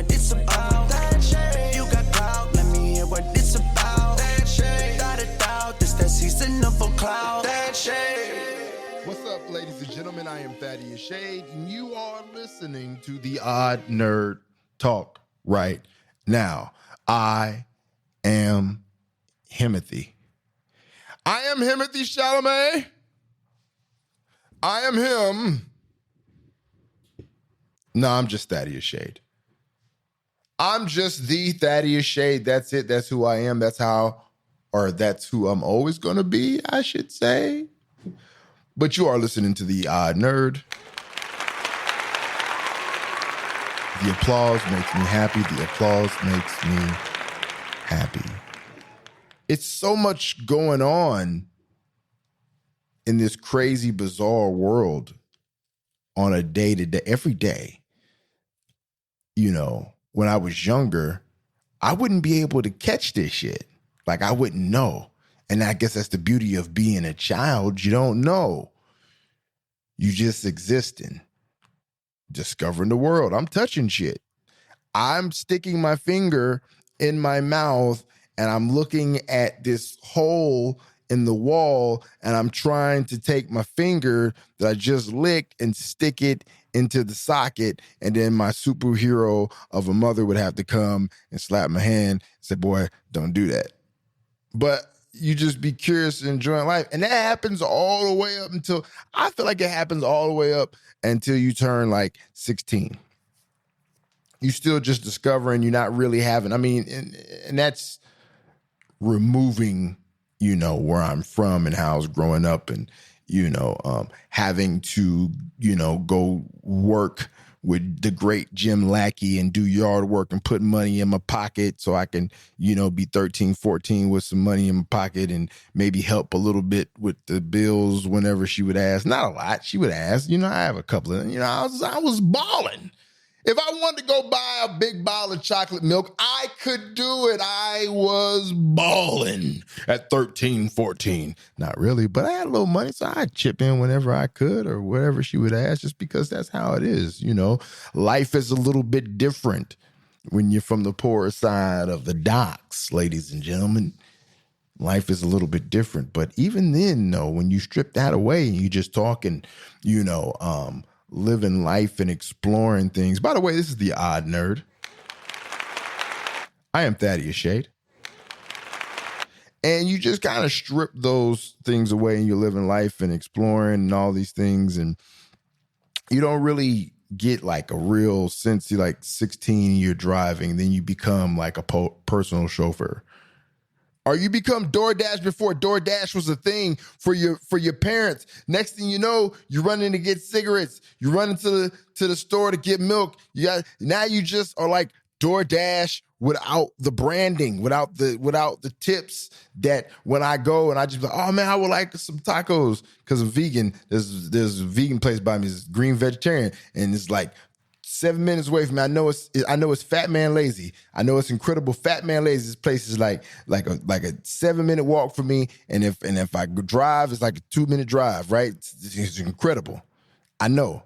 what it's about. That shade. You got clout, let me hear what it's about. That shade. Without a doubt, this that season of a cloud. That shade. What's up, ladies and gentlemen? I am Thaddeous Shade, and you are listening to the Odd Nerd Talk right now. I am Himothy. I am Himothy Chalamet. I am him. No, I'm just Thaddeous Shade. I'm just the Thaddeous Shade. That's it. That's who I am. That's who I'm always going to be, I should say. But you are listening to the Odd Nerd. The applause makes me happy. The applause makes me happy. It's so much going on in this crazy, bizarre world on a day-to-day, every day. You know, when I was younger, I wouldn't be able to catch this shit. Like, I wouldn't know. And I guess that's the beauty of being a child. You don't know. You just existing, discovering the world. I'm touching shit. I'm sticking my finger in my mouth and I'm looking at this hole in the wall and I'm trying to take my finger that I just licked and stick it into the socket. And then my superhero of a mother would have to come and slap my hand and say, boy, don't do that. But you just be curious and enjoying life. And that happens all the way up until, I feel like it happens all the way up until you turn like 16. You still just discovering, you're not really having, I mean, and that's removing, you know, where I'm from and how I was growing up and, you know, having to, you know, go work with the great Jim Lackey and do yard work and put money in my pocket so I can, you know, be 13, 14 with some money in my pocket and maybe help a little bit with the bills whenever she would ask. Not a lot. She would ask, you know, I have a couple of, you know, I was balling. If I wanted to go buy a big bottle of chocolate milk, I could do it. I was balling at 13, 14. Not really, but I had a little money, so I'd chip in whenever I could or whatever she would ask, just because that's how it is, you know. Life is a little bit different when you're from the poorer side of the docks, ladies and gentlemen. Life is a little bit different. But even then, though, when you strip that away and you just talking, you know, living life and exploring things. By the way, this is the Odd Nerd. I am Thaddeous Shade. And you just kind of strip those things away and you're living life and exploring and all these things. And you don't really get like a real sense. You're like 16, you're driving, then you become like a personal chauffeur. Or you become DoorDash before DoorDash was a thing for your parents. Next thing you know, you're running to get cigarettes. You're running to the store to get milk. Now you just are like DoorDash without the branding, without the tips that when I go and I just be like, oh man, I would like some tacos because I'm vegan. There's a vegan place by me, it's green vegetarian, and it's like 7 minutes away from me. I know it's Fat Man Lazy. I know it's incredible Fat Man Lazy. This place is like a 7-minute walk for me. And if I drive, it's like a 2-minute drive, right? It's incredible. I know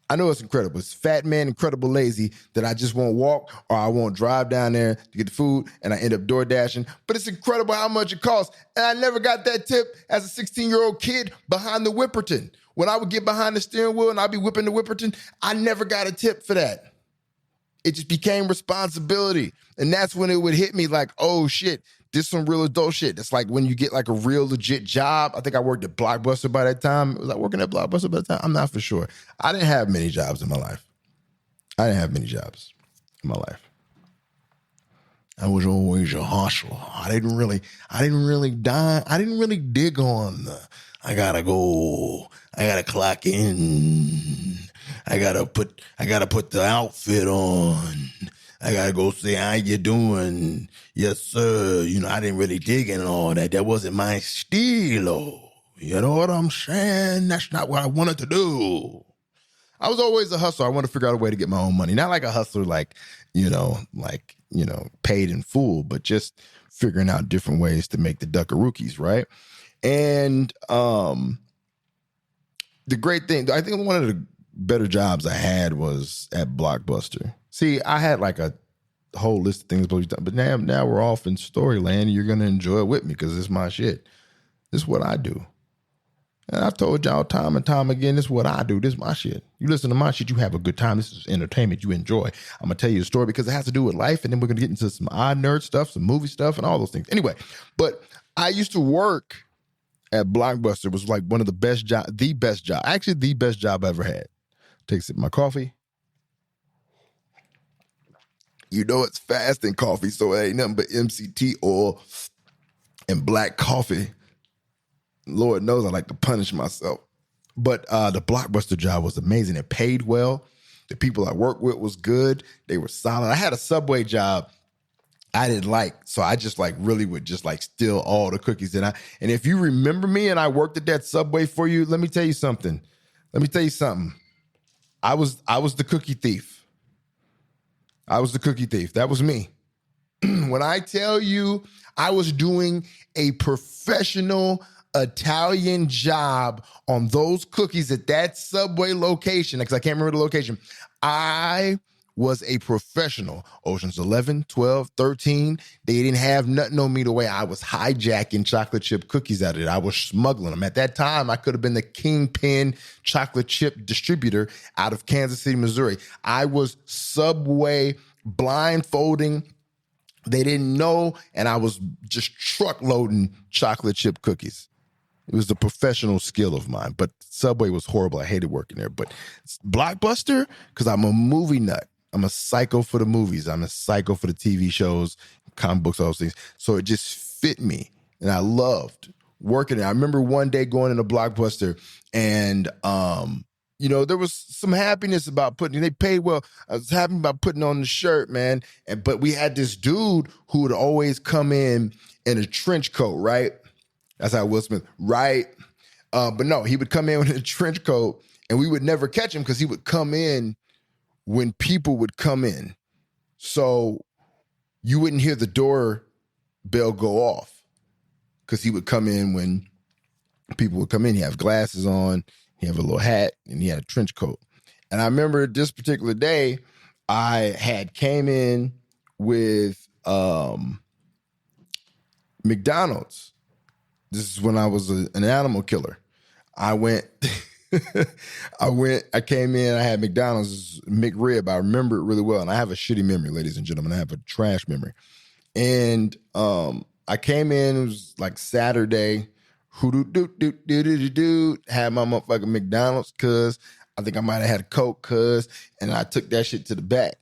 it's incredible. It's Fat Man Incredible Lazy that I just won't walk or I won't drive down there to get the food and I end up door dashing. But it's incredible how much it costs. And I never got that tip as a 16-year-old kid behind the Whipperton. When I would get behind the steering wheel and I'd be whipping the Whipperton, I never got a tip for that. It just became responsibility. And that's when it would hit me like, oh shit, this is some real adult shit. It's like when you get like a real legit job. I think I worked at Blockbuster by that time. Was I working at Blockbuster by the time? I'm not for sure. I didn't have many jobs in my life. I was always a hustler. I didn't really dig on the, I gotta clock in. I gotta put the outfit on. I gotta go say, how you doing? Yes, sir. You know, I didn't really dig in all that. That wasn't my stilo. You know what I'm saying? That's not what I wanted to do. I was always a hustler. I wanted to figure out a way to get my own money. Not like a hustler, paid in full, but just figuring out different ways to make the duckarookies, right? And the great thing, I think one of the better jobs I had was at Blockbuster. See, I had like a whole list of things, but now we're off in Storyland, and you're gonna enjoy it with me because it's my shit. This is what I do. And I've told y'all time and time again, this is what I do. This is my shit. You listen to my shit, you have a good time. This is entertainment you enjoy. I'm going to tell you a story because it has to do with life, and then we're going to get into some odd nerd stuff, some movie stuff, and all those things. Anyway, but I used to work at Blockbuster. It was like one of the best job, actually the best job I ever had. Take a sip of my coffee. You know it's fasting coffee, so it ain't nothing but MCT oil and black coffee. Lord knows I like to punish myself. But the Blockbuster job was amazing. It paid well. The people I worked with was good. They were solid. I had a Subway job I didn't like, so I just like really would just like steal all the cookies. And if you remember me and I worked at that Subway for you, let me tell you something. I was the cookie thief. That was me. When I tell you I was doing a professional Italian job on those cookies at that Subway location, because I can't remember the location, I was a professional. Oceans 11, 12, 13, they didn't have nothing on me the way I was hijacking chocolate chip cookies out of it. I was smuggling them. At that time, I could have been the kingpin chocolate chip distributor out of Kansas City, Missouri. I was Subway blindfolding. They didn't know, and I was just truckloading chocolate chip cookies. It was a professional skill of mine, but Subway was horrible. I hated working there. But Blockbuster, because I'm a movie nut. I'm a psycho for the movies. I'm a psycho for the TV shows, comic books, all those things. So it just fit me, and I loved working there. I remember one day going into Blockbuster, and there was some happiness about they paid well. I was happy about putting on the shirt, man. But we had this dude who would always come in a trench coat, right? That's how Will Smith, right? But no, he would come in with a trench coat, and we would never catch him because he would come in when people would come in. So you wouldn't hear the door bell go off because he would come in when people would come in. He have glasses on, he have a little hat, and he had a trench coat. And I remember this particular day, I had came in with McDonald's. This is when I was an animal killer. I came in, I had McDonald's McRib. I remember it really well. And I have a shitty memory, ladies and gentlemen. I have a trash memory. And I came in, it was like Saturday, had my motherfucking McDonald's, cuz I think I might have had a Coke, cuz, and I took that shit to the back.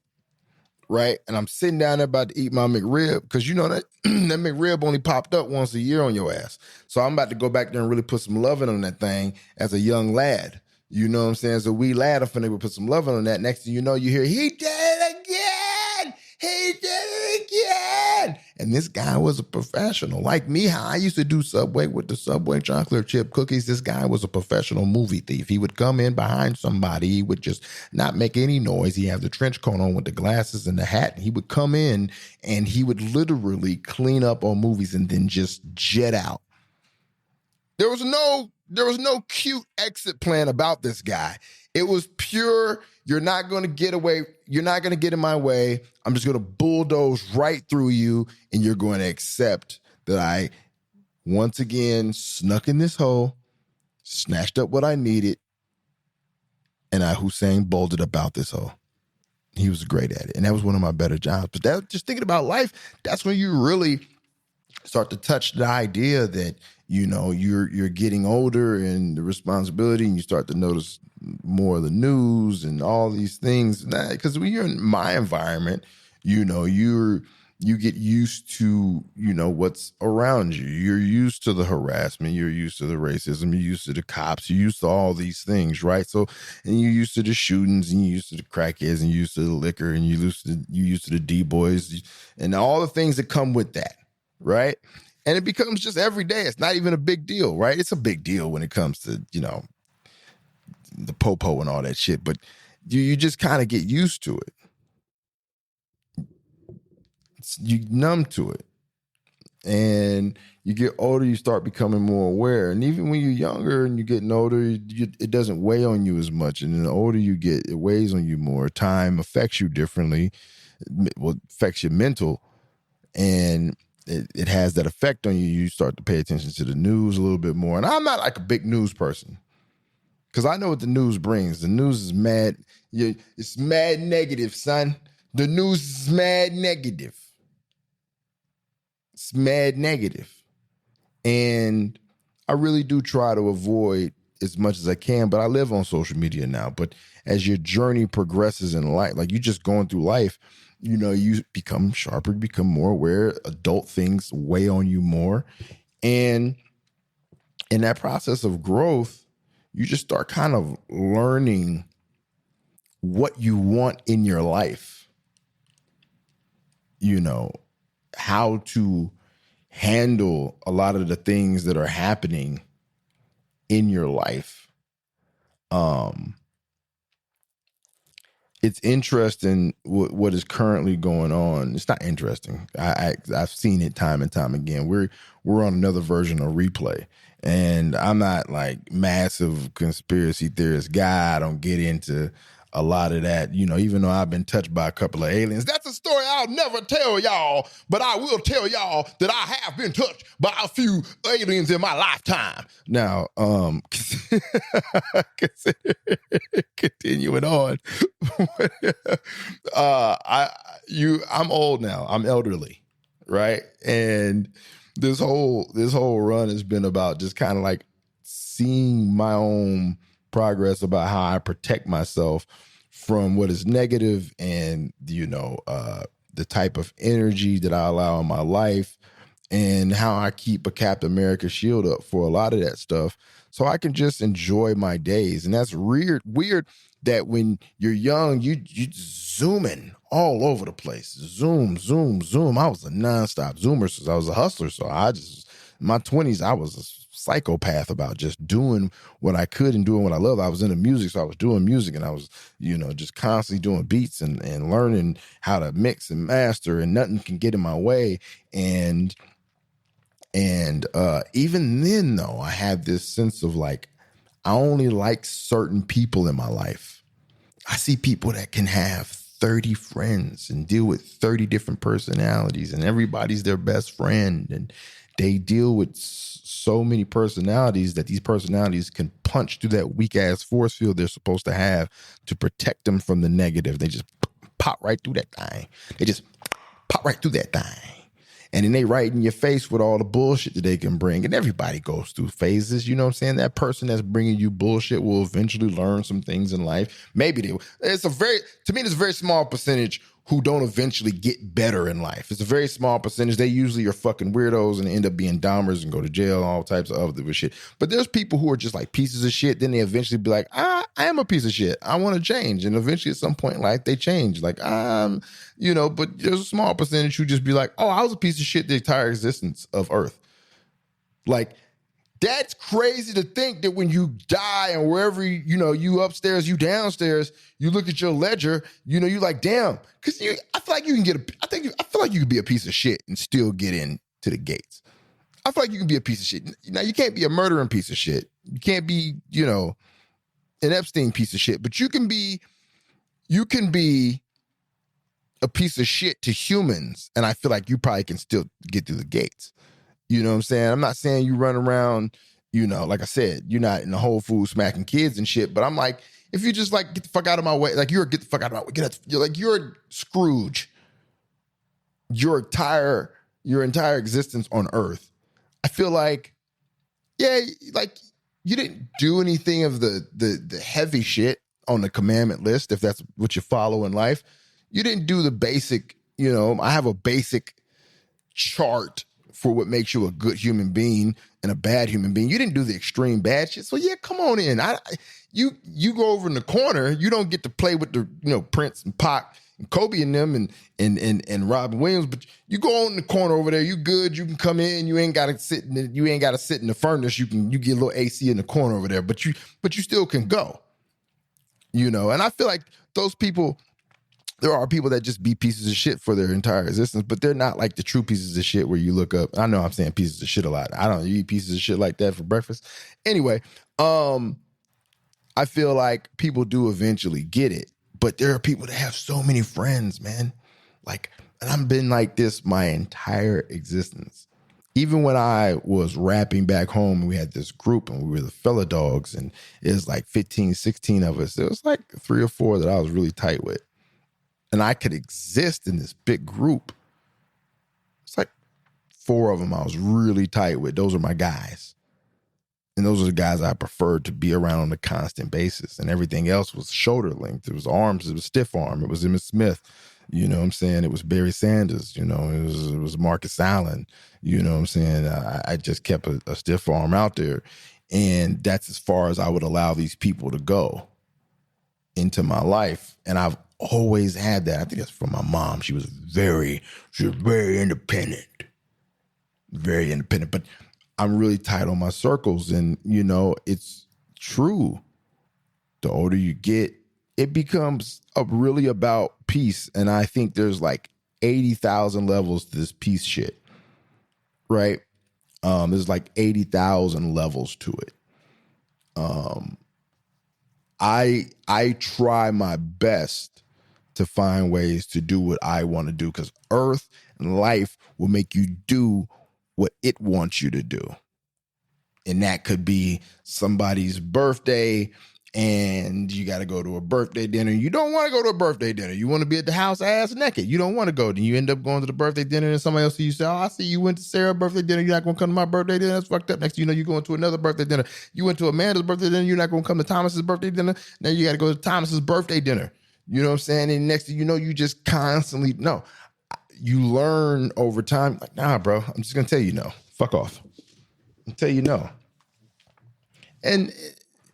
Right? And I'm sitting down there about to eat my McRib, because you know that that McRib only popped up once a year on your ass. So I'm about to go back there and really put some loving on that thing as a young lad. You know what I'm saying? As a wee lad, I'm finna put some loving on that. Next thing you know, you hear, he did it again! He did it again! And this guy was a professional. Like me, how I used to do Subway with the Subway chocolate chip cookies, this guy was a professional movie thief. He would come in behind somebody. He would just not make any noise. He had the trench coat on with the glasses and the hat. He would come in and he would literally clean up on movies and then just jet out. There was no cute exit plan about this guy. It was pure, you're not going to get away. You're not going to get in my way. I'm just going to bulldoze right through you, and you're going to accept that I, once again, snuck in this hole, snatched up what I needed, and I Hussein bolted about this hole. He was great at it, and that was one of my better jobs. But that, just thinking about life, that's when you really start to touch the idea that, you know, you're getting older and the responsibility, and you start to notice more of the news and all these things. Because when you're in my environment, you know, you get used to, you know, what's around you. You're used to the harassment. You're used to the racism. You're used to the cops. You're used to all these things, right? So, and you're used to the shootings, and you're used to the crackheads, and you're used to the liquor, and you're used to the D-boys, and all the things that come with that, right? And it becomes just every day. It's not even a bit's deal, right? It's a big deal when it comes to, you know, the popo and all that shit. But you just kind of get used to it. You numb to it. And you get older, you start becoming more aware. And even when you're younger and you're getting older, it doesn't weigh on you as much. And the older you get, it weighs on you more. Time affects you differently. Well, affects your mental. And it has that effect on you. You start to pay attention to the news a little bit more. And I'm not like a big news person, because I know what the news brings. The news is mad. It's mad negative, son. The news is mad negative. It's mad negative. And I really do try to avoid as much as I can, but I live on social media now. But as your journey progresses in life, like you just going through life, you become sharper, become more aware. Adult things weigh on you more. And in that process of growth, you just start kind of learning what you want in your life, how to handle a lot of the things that are happening in your life. It's interesting what is currently going on. It's not interesting. I've seen it time and time again. We're on another version of Replay, and I'm not like massive conspiracy theorist guy. I don't get into a lot of that, even though I've been touched by a couple of aliens. That's a story I'll never tell y'all, but I will tell y'all that I have been touched by a few aliens in my lifetime. Now, continuing on, I'm old now. I'm elderly, right? And this whole run has been about just kind of like seeing my own progress about how I protect myself from what is negative and, the type of energy that I allow in my life, and how I keep a Captain America shield up for a lot of that stuff so I can just enjoy my days. And that's weird that when you're young, you zooming all over the place. Zoom, zoom, zoom. I was a nonstop zoomer since I was a hustler. So in my 20s, I was a psychopath about just doing what I could and doing what I love. I was into music, so I was doing music, and I was, just constantly doing beats and learning how to mix and master, and nothing can get in my way. And even then, though, I had this sense of like, I only like certain people in my life. I see people that can have 30 friends and deal with 30 different personalities, and everybody's their best friend, and they deal with so many personalities that these personalities can punch through that weak ass force field they're supposed to have to protect them from the negative. They just pop right through that thing. They just pop right through that thing. And then they right in your face with all the bullshit that they can bring. And everybody goes through phases. You know what I'm saying? That person that's bringing you bullshit will eventually learn some things in life. Maybe they will. To me, there's a very small percentage who don't eventually get better in life. It's a very small percentage. They usually are fucking weirdos and end up being dahmers and go to jail and all types of other shit. But there's people who are just like pieces of shit. Then they eventually be like, I am a piece of shit. I want to change. And eventually at some point in life, they change. Like, but there's a small percentage who just be like, oh, I was a piece of shit the entire existence of Earth. Like, that's crazy to think that when you die and wherever, you upstairs, you downstairs, you look at your ledger, you like, damn, because I feel like you can I feel like you can be a piece of shit and still get into the gates. I feel like you can be a piece of shit. Now, you can't be a murdering piece of shit. You can't be, an Epstein piece of shit, but you can be a piece of shit to humans. And I feel like you probably can still get through the gates. You know what I'm saying? I'm not saying you run around, like I said, you're not in the Whole Foods smacking kids and shit, but I'm like, if you just like, get the fuck out of my way, like get the fuck out of my way, you're Scrooge, your entire existence on Earth. I feel like, yeah, like you didn't do anything of the heavy shit on the commandment list, if that's what you follow in life. You didn't do the basic, I have a basic chart for what makes you a good human being and a bad human being. You didn't do the extreme bad shit. So yeah, come on in. You go over in the corner, you don't get to play with the Prince and Pac and Kobe and them and Robin Williams, but you go on in the corner over there, you good, you can come in, you ain't gotta sit in the furnace, you get a little AC in the corner over there, but you still can go. And I feel like those people there are people that just be pieces of shit for their entire existence, but they're not like the true pieces of shit where you look up. I know I'm saying pieces of shit a lot. I don't eat pieces of shit like that for breakfast. Anyway, I feel like people do eventually get it, but there are people that have so many friends, man. Like, and I've been like this my entire existence. Even when I was rapping back home and we had this group and we were the fella dogs and it was like 15, 16 of us. It was like 3 or 4 that I was really tight with. And I could exist in this big group. It's like 4 of them I was really tight with. Those are my guys. And those are the guys I preferred to be around on a constant basis. And everything else was shoulder length. It was arms. It was stiff arm. It was Emmitt Smith. You know what I'm saying? It was Barry Sanders. You know, it was Marcus Allen. You know what I'm saying? I just kept a stiff arm out there. And that's as far as I would allow these people to go into my life. And I've always had that. I think that's from my mom. She was very independent. Very independent. But I'm really tight on my circles. And, you know, it's true. The older you get, it becomes really about peace. And I think there's like 80,000 levels to this peace shit. Right? There's like 80,000 levels to it. I try my best to find ways to do what I want to do because Earth and life will make you do what it wants you to do. And that could be somebody's birthday and you got to go to a birthday dinner. You don't want to go to a birthday dinner. You want to be at the house ass naked. You don't want to go. Then you end up going to the birthday dinner and somebody else sees you say, oh, I see you went to Sarah's birthday dinner. You're not going to come to my birthday dinner. That's fucked up. Next thing you know, you're going to another birthday dinner. You went to Amanda's birthday dinner. You're not going to come to Thomas's birthday dinner. Now you got to go to Thomas's birthday dinner. You know what I'm saying? And next thing you know, you just constantly, no. You learn over time, like, nah, bro, I'm just going to tell you no. Fuck off. I'll tell you no. And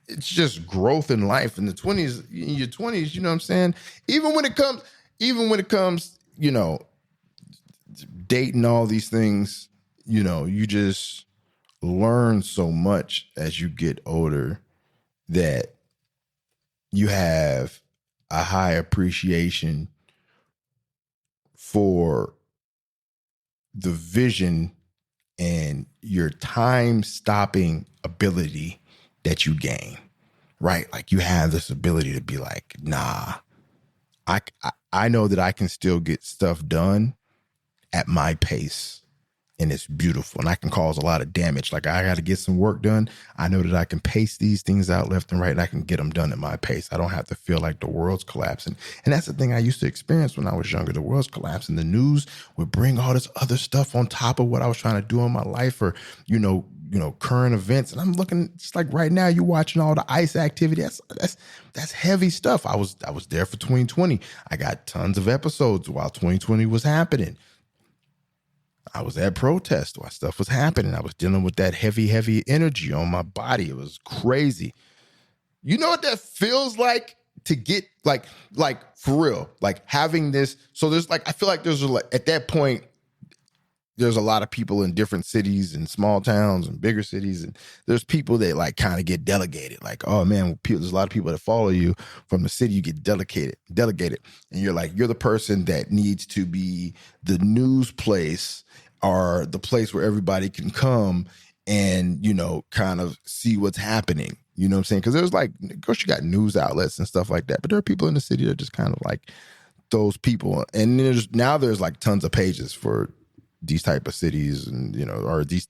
it's just growth in life in the 20s, in your 20s, you know what I'm saying? Even when it comes, you know, dating, all these things, you know, you just learn so much as you get older that you have a high appreciation for the vision and your time stopping ability that you gain, right? Like you have this ability to be like, nah, I know that I can still get stuff done at my pace. And it's beautiful. And I can cause a lot of damage. Like I got to get some work done. I know that I can pace these things out left and right. And I can get them done at my pace. I don't have to feel like the world's collapsing. And that's the thing I used to experience when I was younger. The world's collapsing. The news would bring all this other stuff on top of what I was trying to do in my life or, you know, current events. And I'm looking just like right now, you're watching all the ICE activity. That's heavy stuff. I was there for 2020. I got tons of episodes while 2020 was happening. I was at protest while stuff was happening. I was dealing with that heavy energy on my body. It was crazy. You know what that feels like to get like for real, like having this. So there's like, I feel like there's like at that point, there's a lot of people in different cities and small towns and bigger cities. And there's people that like kind of get delegated. Like, oh man, there's a lot of people that follow you from the city. You get delegated. And you're like, you're the person that needs to be the news place or the place where everybody can come and, you know, kind of see what's happening. You know what I'm saying? Because there's like, of course you got news outlets and stuff like that. But there are people in the city that are just kind of like those people. And there's like tons of pages for these type of cities and, you know, or these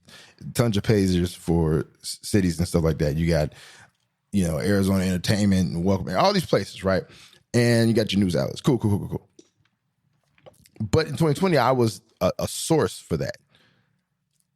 tons of pages for cities and stuff like that. You got, you know, Arizona Entertainment and Welcome, all these places, right? And you got your news outlets. Cool. But in 2020, I was a source for that.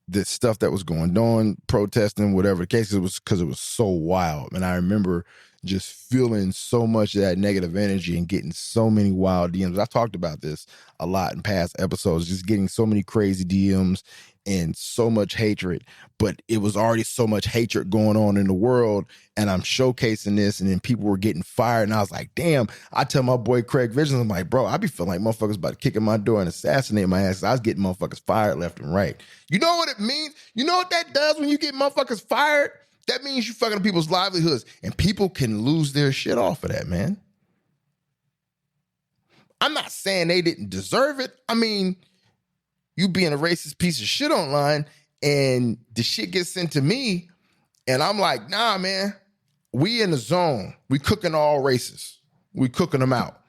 The stuff that was going on, protesting, whatever the case, it was because it was so wild. And I remember just feeling so much of that negative energy and getting so many wild DMs. I talked about this a lot in past episodes, just getting so many crazy DMs and so much hatred. But it was already so much hatred going on in the world. And I'm showcasing this and then people were getting fired. And I was like, damn, I tell my boy Craig Visions, I'm like, bro, I be feeling like motherfuckers about to kick in my door and assassinate my ass. I was getting motherfuckers fired left and right. You know what it means? You know what that does when you get motherfuckers fired? That means you fucking up people's livelihoods and people can lose their shit off of that, man. I'm not saying they didn't deserve it. I mean, you being a racist piece of shit online and the shit gets sent to me and I'm like, nah, man, we in the zone. We cooking all races. We cooking them out.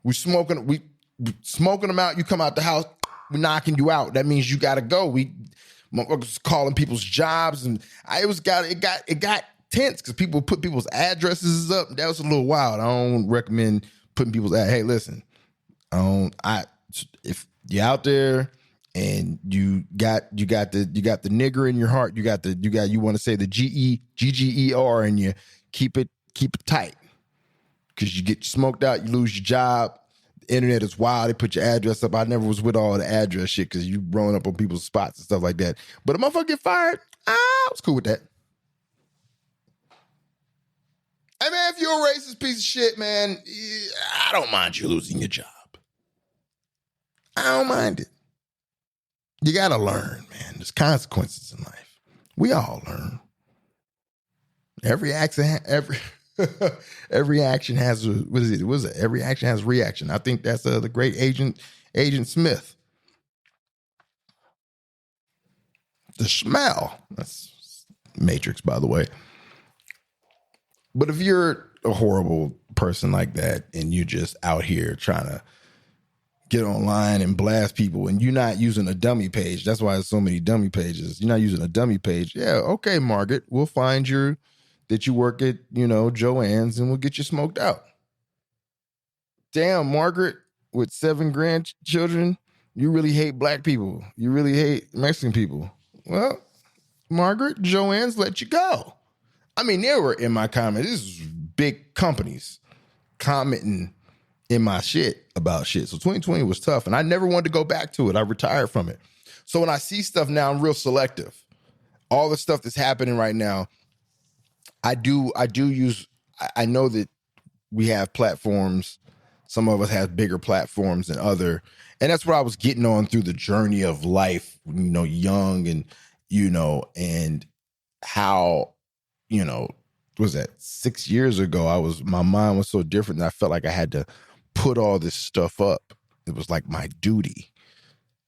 We smoking them out. You come out the house, we knocking you out. That means you got to go. We calling people's jobs and it got tense because people put people's addresses up. That was a little wild. I don't recommend putting people's hey, listen, if you're out there and you got the nigger in your heart, you want to say the GGER and you keep it tight because you get smoked out, you lose your job. The internet is wild. They put your address up. I never was with all the address shit because you rolling up on people's spots and stuff like that. But a motherfucker get fired, I was cool with that. Hey man, if you're a racist piece of shit, man, I don't mind you losing your job. I don't mind it. You gotta learn, man. There's consequences in life. We all learn. Every action has every action has reaction. I think that's the great Agent Smith. The smell. That's Matrix, by the way. But if you're a horrible person like that and you're just out here trying to get online and blast people and you're not using a dummy page, that's why there's so many dummy pages. You're not using a dummy page. Yeah, okay, Margaret, we'll find that you work at, Joann's and we'll get you smoked out. Damn, Margaret, with 7 grandchildren, you really hate black people. You really hate Mexican people. Well, Margaret, Joann's let you go. I mean, they were in my comments. This is big companies commenting in my shit about shit. So 2020 was tough, and I never wanted to go back to it. I retired from it. So when I see stuff now, I'm real selective. All the stuff that's happening right now, I do use. I know that we have platforms. Some of us have bigger platforms than other, and that's what I was getting on through the journey of life. Young and and how. Was that 6 years ago? My mind was so different that I felt like I had to put all this stuff up. It was like my duty.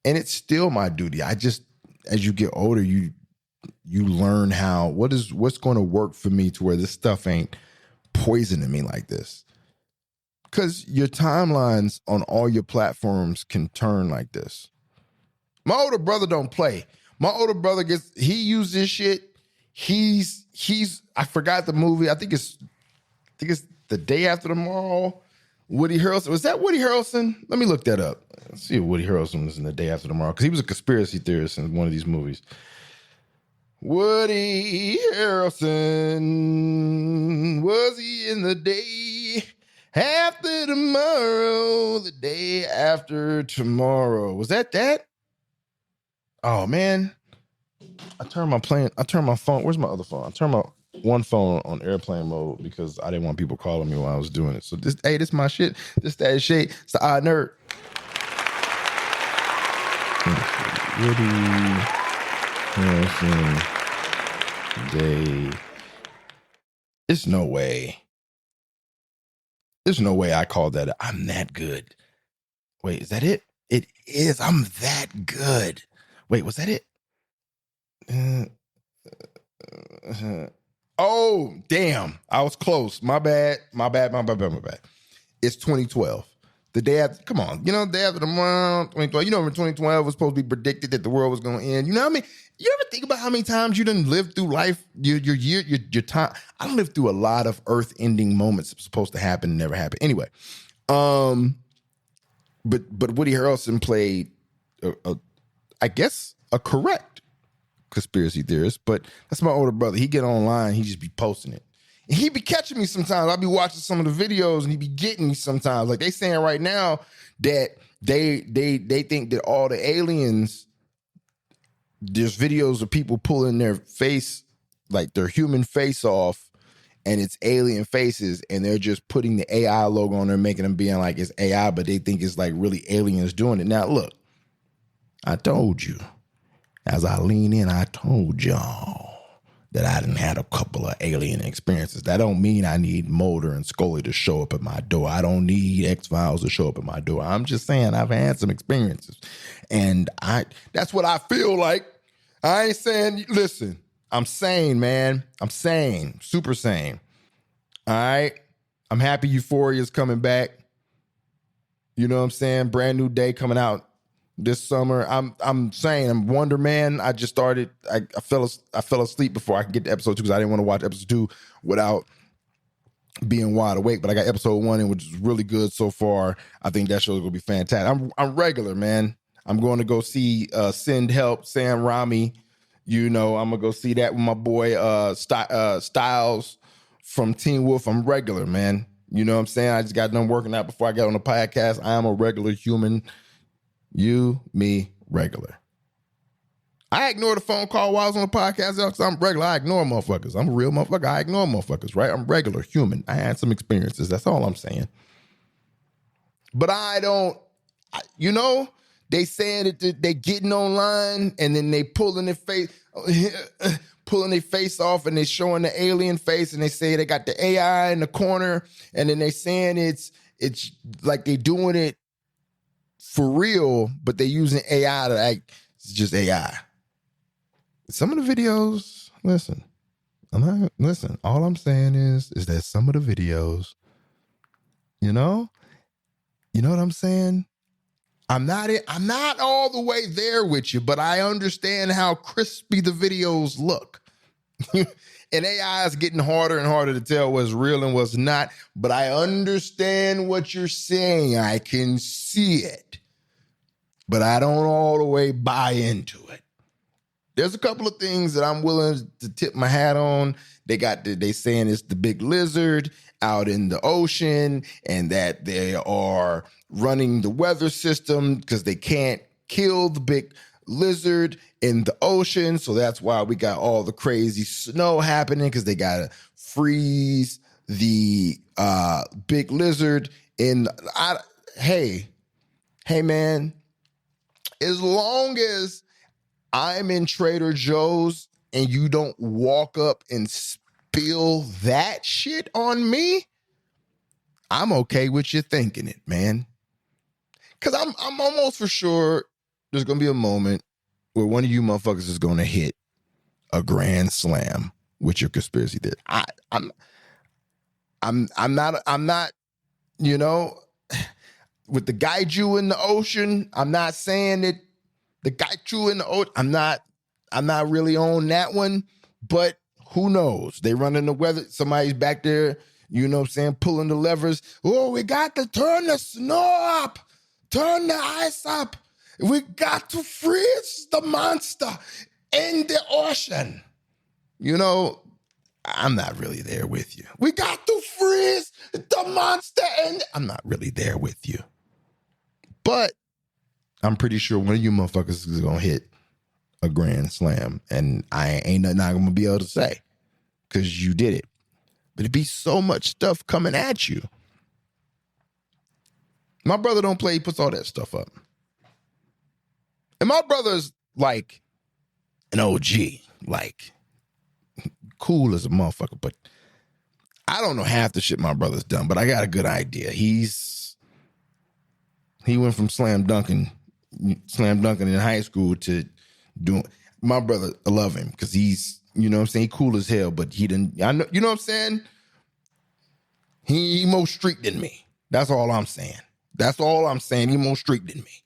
And it's still my duty. I just, as you get older, you learn what's going to work for me to where this stuff ain't poisoning me like this. Because your timelines on all your platforms can turn like this. My older brother don't play. My older brother he used this shit. I forgot the movie. I think it's The Day After Tomorrow. Woody Harrelson. Was that Woody Harrelson? Let me look that up. Let's see if Woody Harrelson was in The Day After Tomorrow, because he was a conspiracy theorist in one of these movies. Woody Harrelson, was he in The Day After Tomorrow? The Day After Tomorrow. Was that? Oh man. I turned my phone. Where's my other phone? I turned my one phone on airplane mode because I didn't want people calling me while I was doing it. So this is my shit. This Thaddeous Shade. It's the Odd Nerd. Woody Harrelson Day. There's no way. There's no way I called that. I'm that good. Wait, is that it? It is. I'm that good. Wait, was that it? Oh, damn. I was close. My bad. It's 2012. The day after, come on. The day after tomorrow, 2012. In 2012 was supposed to be predicted that the world was going to end. You know what I mean? You ever think about how many times you done lived through life, your time? I done lived through a lot of earth-ending moments that supposed to happen and never happened. Anyway, but Woody Harrelson played, I guess, a correct conspiracy theorist, but that's my older brother. He get online, he just be posting it. And he be catching me sometimes. I'll be watching some of the videos and he be getting me sometimes. Like they saying right now that they think that all the aliens, there's videos of people pulling their face, like their human face off, and it's alien faces, and they're just putting the AI logo on there, making them being like it's AI, but they think it's like really aliens doing it. Now look, I told you. As I lean in, I told y'all that I done had a couple of alien experiences. That don't mean I need Mulder and Scully to show up at my door. I don't need X-Files to show up at my door. I'm just saying I've had some experiences. And that's what I feel like. I ain't saying, listen, I'm sane, man. I'm sane, super sane. All right? I'm happy Euphoria's coming back. You know what I'm saying? Brand new day coming out this summer. I'm saying I'm Wonder Man. I just started. I fell asleep before I could get to episode 2 because I didn't want to watch episode 2 without being wide awake. But I got episode 1 in, which is really good so far. I think that show's gonna be fantastic. I'm regular, man. I'm going to go see Send Help, Sam Rami. You know, I'm gonna go see that with my boy Styles from Teen Wolf. I'm regular, man. You know what I'm saying? I just got done working out before I got on the podcast. I am a regular human. You, me, regular. I ignore the phone call while I was on the podcast because I'm regular. I ignore motherfuckers. I'm a real motherfucker. I ignore motherfuckers, right? I'm regular human. I had some experiences. That's all I'm saying. But you know, they saying that they getting online and then they pulling their face off and they showing the alien face and they say they got the AI in the corner and then they saying it's like they doing it for real, but they using AI to act. It's just AI. Some of the videos, listen. All I'm saying is that some of the videos, you know what I'm saying? I'm not all the way there with you, but I understand how crispy the videos look. And AI is getting harder and harder to tell what's real and what's not, but I understand what you're saying. I can see it, but I don't all the way buy into it. There's a couple of things that I'm willing to tip my hat on. They saying it's the big lizard out in the ocean and that they are running the weather system because they can't kill the big lizard in the ocean. So that's why we got all the crazy snow happening because they got to freeze the big lizard hey, man, as long as I'm in Trader Joe's and you don't walk up and spill that shit on me, I'm okay with you thinking it, man. Because I'm almost for sure there's going to be a moment where one of you motherfuckers is going to hit a grand slam with your conspiracy theory. I'm not, you know, with the Gaiju in the ocean, I'm not saying that the Gaiju in the ocean, I'm not really on that one, but who knows? They running the weather. Somebody's back there, you know what I'm saying, pulling the levers. Oh, we got to turn the snow up, turn the ice up. We got to freeze the monster in the ocean. You know, I'm not really there with you. We got to freeze the monster I'm not really there with you. But I'm pretty sure one of you motherfuckers is going to hit a grand slam, and I ain't not going to be able to say because you did it. But it'd be so much stuff coming at you. My brother don't play. He puts all that stuff up. And my brother's like an OG, like cool as a motherfucker, but I don't know half the shit my brother's done, but I got a good idea. He went from slam dunking in high school to doing. My brother, I love him because he's, you know what I'm saying, he cool as hell, but he didn't. I know, you know what I'm saying. He more street than me. That's all I'm saying. That's all I'm saying. He more street than me.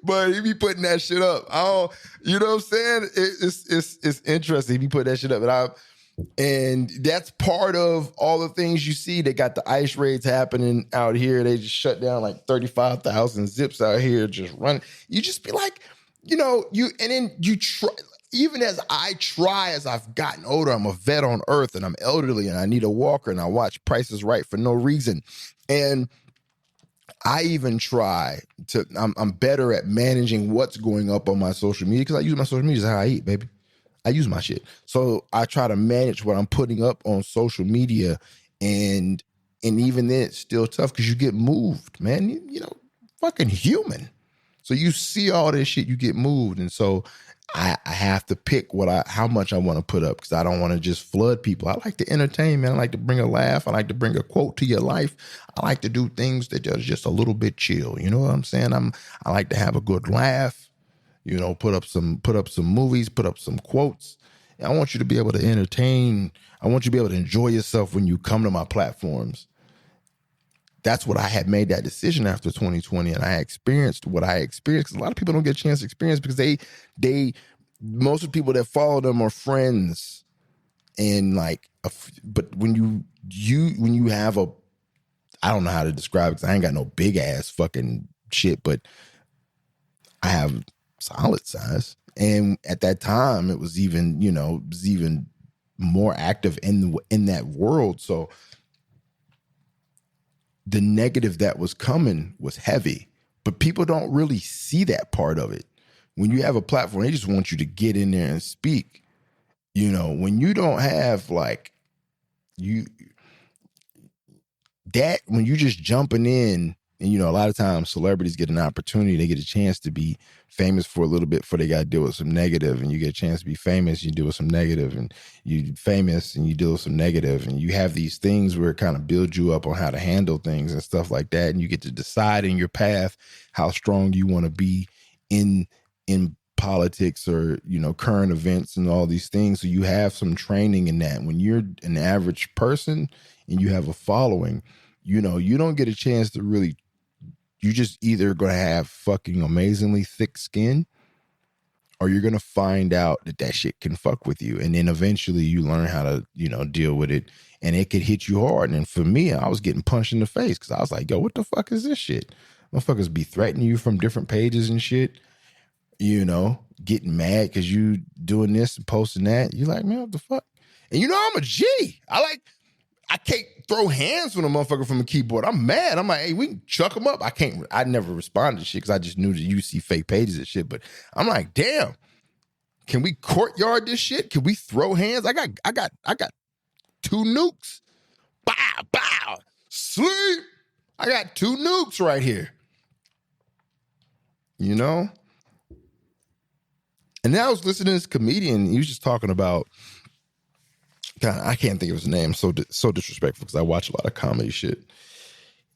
But he be putting that shit up. You know what I'm saying? It's interesting. He be putting that shit up, and that's part of all the things you see. They got the ice raids happening out here. They just shut down like 35,000 zips out here just running. You just be like, you know, and then you try. Even as I've gotten older, I'm a vet on earth and I'm elderly and I need a walker and I watch Price is Right for no reason. And I even try to, I'm better at managing what's going up on my social media because I use my social media as how I eat, baby. I use my shit. So I try to manage what I'm putting up on social media, and even then it's still tough because you get moved, man. You know, fucking human. So you see all this shit, you get moved. And so I have to pick how much I want to put up, because I don't want to just flood people. I like to entertain, man. I like to bring a laugh. I like to bring a quote to your life. I like to do things that are just a little bit chill. You know what I'm saying? I like to have a good laugh, put up some movies, put up some quotes. I want you to be able to entertain. I want you to be able to enjoy yourself when you come to my platforms. That's what I had made that decision after 2020, and I experienced what I experienced. 'Cause a lot of people don't get a chance to experience, because most of the people that follow them are friends, and but when you have I don't know how to describe it, because I ain't got no big ass fucking shit, but I have solid size, and at that time it was even more active in that world, so. The negative that was coming was heavy, but people don't really see that part of it. When you have a platform, they just want you to get in there and speak. When you don't have when you just jumping in, and a lot of times celebrities get an opportunity, they get a chance to be famous for a little bit before they got to deal with some negative, and you get a chance to be famous, you deal with some negative, and you famous and you deal with some negative, and you have these things where it kind of builds you up on how to handle things and stuff like that, and you get to decide in your path how strong you want to be in politics or current events and all these things. So you have some training in that. When you're an average person and you have a following, you don't get a chance to really. You just either going to have fucking amazingly thick skin, or you're going to find out that shit can fuck with you. And then eventually you learn how to, deal with it, and it could hit you hard. And for me, I was getting punched in the face, because I was like, yo, what the fuck is this shit? Motherfuckers be threatening you from different pages and shit, getting mad because you doing this and posting that. You like, man, what the fuck? And I'm a G. I can't throw hands with a motherfucker from a keyboard. I'm mad. I'm like, hey, we can chuck them up. I never responded to shit, because I just knew that you see fake pages and shit. But I'm like, damn, can we courtyard this shit? Can we throw hands? I got 2 nukes. Bow, bow, sleep. I got 2 nukes right here. And then I was listening to this comedian. He was just talking about, God, I can't think of his name. So disrespectful, because I watch a lot of comedy shit.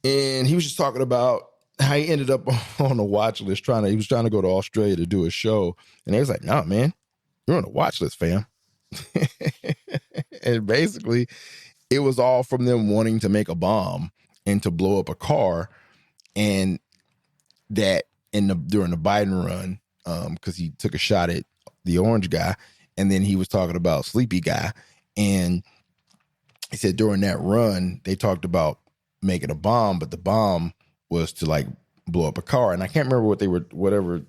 And he was just talking about how he ended up on a watch list. He was trying to go to Australia to do a show. And they was like, nah, man, you're on a watch list, fam. And basically, it was all from them wanting to make a bomb and to blow up a car. And that during the Biden run, because he took a shot at the orange guy, and then he was talking about Sleepy Guy. And he said during that run, they talked about making a bomb, but the bomb was to blow up a car. And I can't remember whatever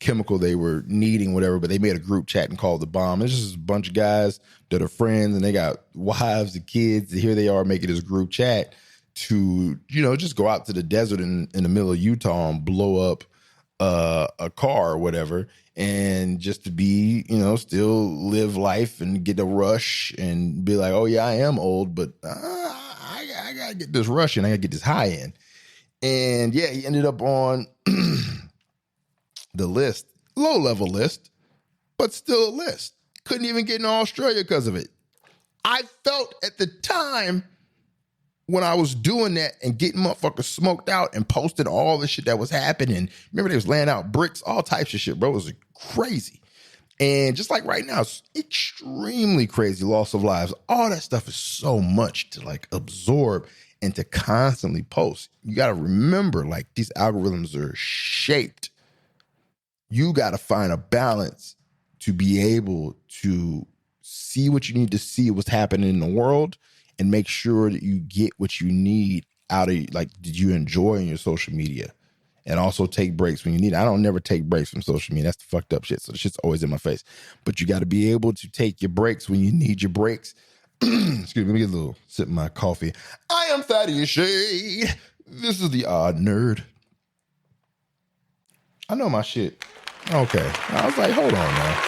chemical they were needing, whatever, but they made a group chat and called the bomb. It's just a bunch of guys that are friends, and they got wives and kids. And here they are making this group chat to, just go out to the desert in the middle of Utah and blow up a car or whatever, and just to be, still live life and get a rush and be like, oh yeah, I am old, but I gotta get this rush in, I gotta get this high in. And yeah, he ended up on the list, low level list, but still a list. Couldn't even get in Australia because of it. I felt at the time when I was doing that and getting motherfuckers smoked out and posting all the shit that was happening. Remember, they was laying out bricks, all types of shit, bro. It was crazy. And just like right now, it's extremely crazy loss of lives. All that stuff is so much to absorb and to constantly post. You got to remember, these algorithms are shaped. You got to find a balance to be able to see what you need to see, what's happening in the world, and make sure that you get what you need out of, did you enjoy in your social media? And also take breaks when you need it. I don't never take breaks from social media. That's the fucked up shit. So the shit's always in my face. But you got to be able to take your breaks when you need your breaks. Excuse me, let me get a little sip of my coffee. I am Thaddeous Shade. This is the Odd Nerd. I know my shit. Okay. I was like, hold on now.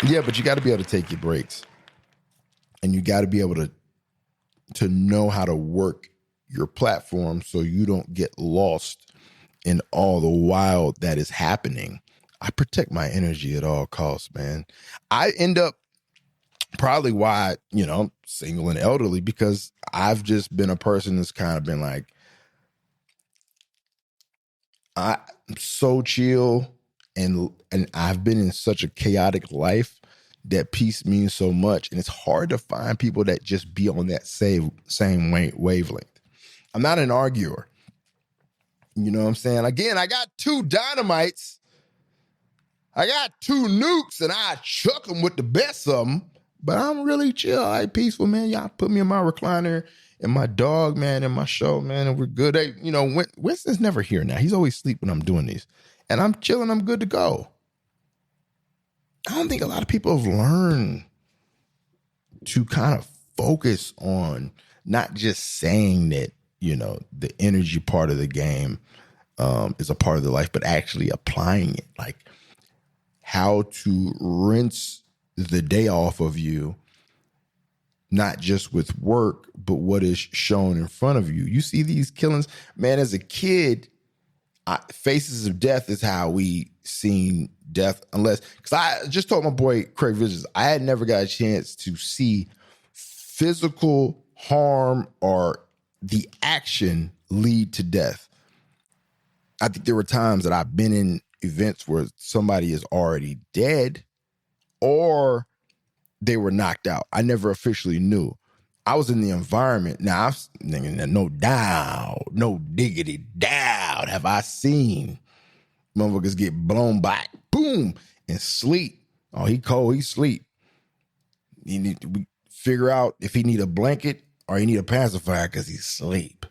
Yeah, but you got to be able to take your breaks, and you got to be able to know how to work your platform so you don't get lost in all the wild that is happening. I protect my energy at all costs, man. I end up probably why, I'm single and elderly, because I've just been a person that's kind of been like, I'm so chill, and I've been in such a chaotic life that peace means so much. And it's hard to find people that just be on that same wavelength. I'm not an arguer. You know what I'm saying? Again, I got 2 dynamites. I got 2 nukes, and I chuck them with the best of them. But I'm really chill. I peaceful, man. Y'all put me in my recliner and my dog, man, in my show, man, and we're good. Hey, Winston's never here now. He's always asleep when I'm doing these. And I'm chilling. I'm good to go. I don't think a lot of people have learned to kind of focus on not just saying that, the energy part of the game is a part of the life, but actually applying it. Like how to rinse the day off of you, not just with work, but what is shown in front of you. You see these killings, man, as a kid, Faces of Death is how we seen death, because I just told my boy Craig Vicious, I had never got a chance to see physical harm or the action lead to death. I think there were times that I've been in events where somebody is already dead or they were knocked out. I never officially knew. I was in the environment. Now, no doubt, no diggity doubt have I seen motherfuckers get blown back, boom, and sleep. Oh, he cold, he sleep. You need to figure out if he need a blanket or he need a pacifier because he's asleep.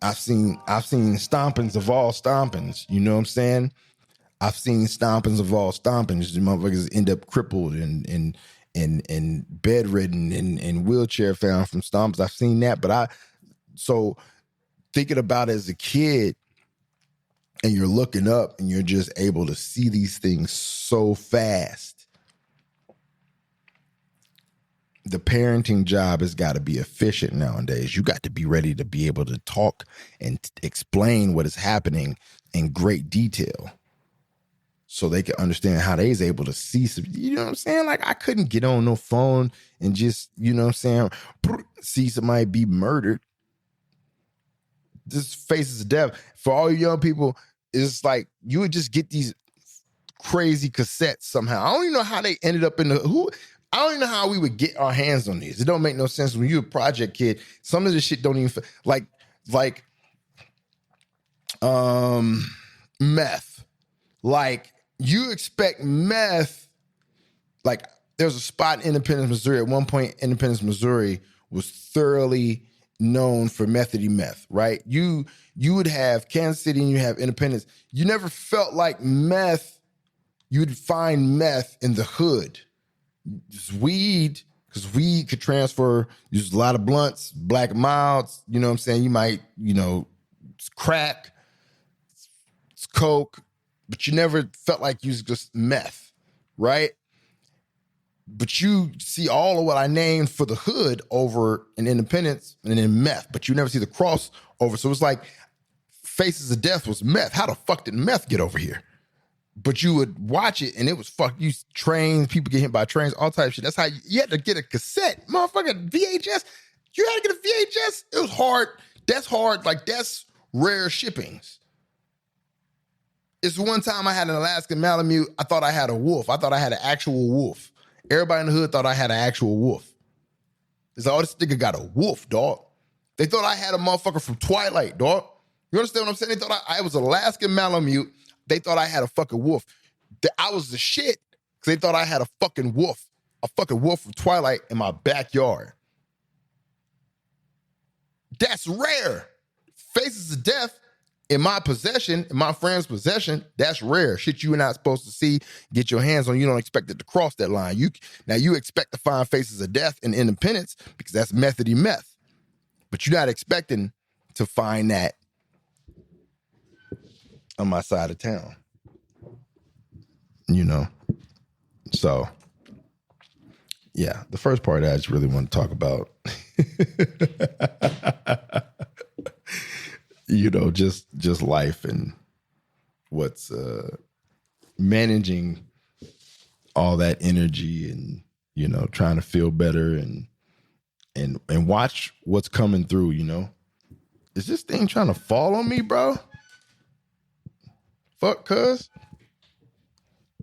I've seen stompings of all stompings. You know what I'm saying? I've seen stompings of all stompings. The motherfuckers end up crippled and bedridden and wheelchair found from stomps. I've seen that, but so thinking about as a kid, and you're looking up and you're just able to see these things so fast. The parenting job has got to be efficient nowadays. You got to be ready to be able to talk and explain what is happening in great detail so they can understand how they's able to see some, you know what I'm saying? Like I couldn't get on no phone and just, you know what I'm saying, see somebody be murdered. This Faces of Death. For all you young people, it's like you would just get these crazy cassettes somehow. I don't even know how they ended up in I don't even know how we would get our hands on these. It don't make no sense when you're a project kid. Some of this shit don't even like meth. Like you expect meth. Like there's a spot in Independence, Missouri. At one point, Independence, Missouri was thoroughly known for methody meth, right? You would have Kansas City and you have Independence. You never felt like meth. You'd find meth in the hood. Just weed, because weed could transfer. There's a lot of blunts, black milds. You know what I'm saying? You might, it's crack, it's coke, but you never felt like you was just meth, right? But you see all of what I named for the hood over in Independence and in meth, but you never see the crossover. So it's like Faces of Death was meth. How the fuck did meth get over here? But you would watch it and it was you trains, people get hit by trains, all types of shit. That's how you had to get a cassette, motherfucker, VHS. You had to get a VHS. It was hard. That's hard. Like that's rare shippings. It's one time I had an Alaskan Malamute. I thought I had a wolf. I thought I had an actual wolf. Everybody in the hood thought I had an actual wolf. It's all this nigga got a wolf, dog. They thought I had a motherfucker from Twilight, dog. You understand what I'm saying? They thought I was an Alaskan Malamute. They thought I had a fucking wolf. I was the shit because they thought I had a fucking wolf from Twilight in my backyard. That's rare. Faces of Death in my possession, in my friend's possession, that's rare. Shit you're not supposed to see, get your hands on. You don't expect it to cross that line. You expect to find Faces of Death in Independence because that's methody meth. But you're not expecting to find that on my side of town, So, yeah, the first part I just really want to talk about You know, just life and what's managing all that energy and, you know, trying to feel better and watch what's coming through, you know. Is this thing trying to fall on me, bro? Fuck, cuz.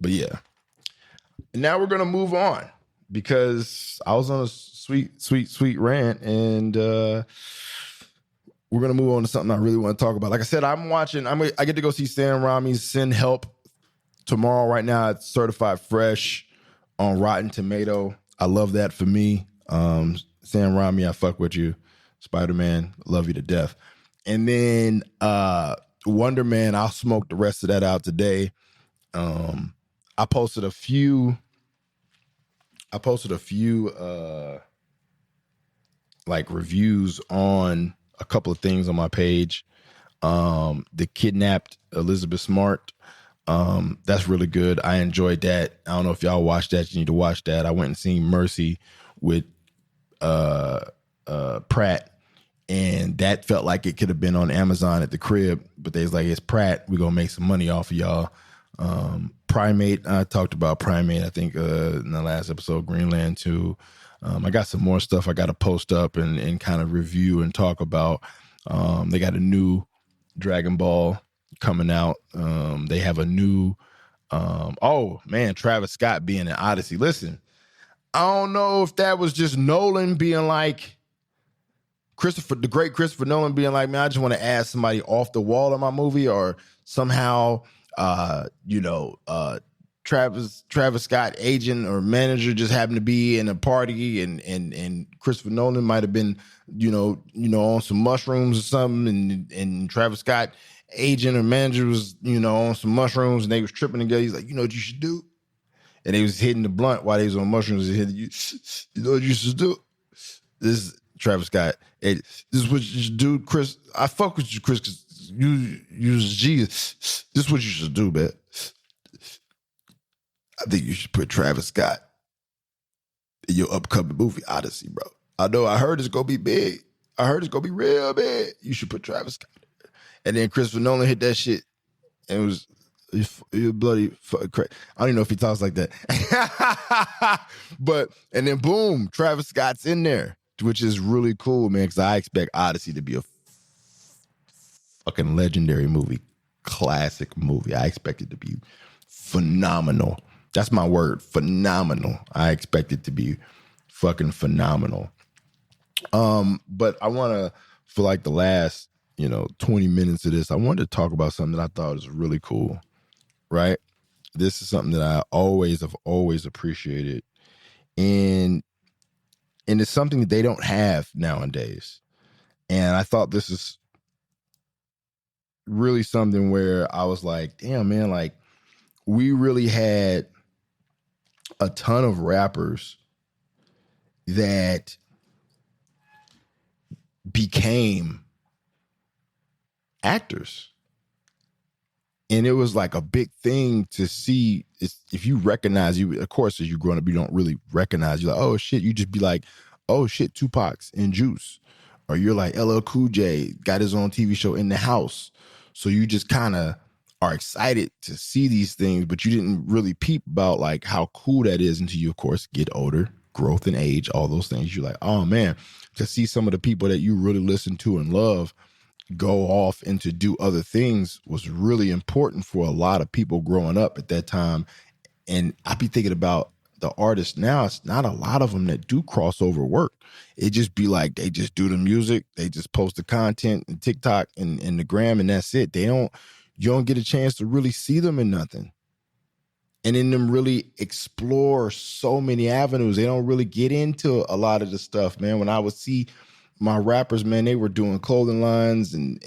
But yeah. And now we're gonna move on because I was on a sweet rant, and we're gonna move on to something I really want to talk about. Like I said, I get to go see Sam Raimi's Send Help tomorrow. Right now, it's certified fresh on Rotten Tomato. I love that for me. Sam Raimi, I fuck with you. Spider-Man, love you to death. And then Wonder Man, I'll smoke the rest of that out today. I posted a few like reviews on a couple of things on my page. The Kidnapped Elizabeth Smart. That's really good. I enjoyed that. I don't know if y'all watched that. You need to watch that. I went and seen Mercy with Pratt, and that felt like it could have been on Amazon at the crib, but they was like, it's Pratt, we're gonna make some money off of y'all. Primate, I talked about Primate, I think in the last episode, Greenland 2. I got some more stuff I got to post up and kind of review and talk about. They got a new Dragon Ball coming out. They have a new, oh man, Travis Scott being in Odyssey. Listen, I don't know if that was just Nolan being like, the great Christopher Nolan being like, man, I just want to add somebody off the wall in my movie, or somehow, Travis Scott agent or manager just happened to be in a party, and Christopher Nolan might have been, on some mushrooms or something, and Travis Scott agent or manager was, on some mushrooms, and they was tripping together. He's like, you know what you should do? And they was hitting the blunt while they was on mushrooms. You know what you should do? This is Travis Scott. Hey, this is what you should do, Chris. I fuck with you, Chris, because you's Jesus. This is what you should do, man. I think you should put Travis Scott in your upcoming movie, Odyssey, bro. I heard it's going to be big. I heard it's going to be real big. You should put Travis Scott in there. And then Christopher Nolan hit that shit, and it was bloody crazy. I don't even know if he talks like that. And then boom, Travis Scott's in there, which is really cool, man, because I expect Odyssey to be a fucking legendary movie, classic movie. I expect it to be phenomenal. That's my word, phenomenal. I expect it to be fucking phenomenal. But I want to, for like the last, 20 minutes of this, I wanted to talk about something that I thought was really cool, right? This is something that I have always appreciated. And it's something that they don't have nowadays. And I thought this is really something where I was like, damn, man, like we really had a ton of rappers that became actors. And it was like a big thing to see. If you recognize, of course, as you're growing up, you don't really recognize. You're like, oh shit, you just be like, oh shit, Tupac's in Juice. Or you're like, LL Cool J got his own TV show In the House. So you just kind of are excited to see these things, but you didn't really peep about like how cool that is until you, of course, get older, growth and age, all those things. You're like, oh man, to see some of the people that you really listen to and love go off and to do other things was really important for a lot of people growing up at that time. And I be thinking about the artists now. It's not a lot of them that do crossover work. It just be like they just do the music, they just post the content and TikTok and the gram, and that's it. You don't get a chance to really see them in nothing. And in them really explore so many avenues. They don't really get into a lot of the stuff, man. When I would see my rappers, man, they were doing clothing lines and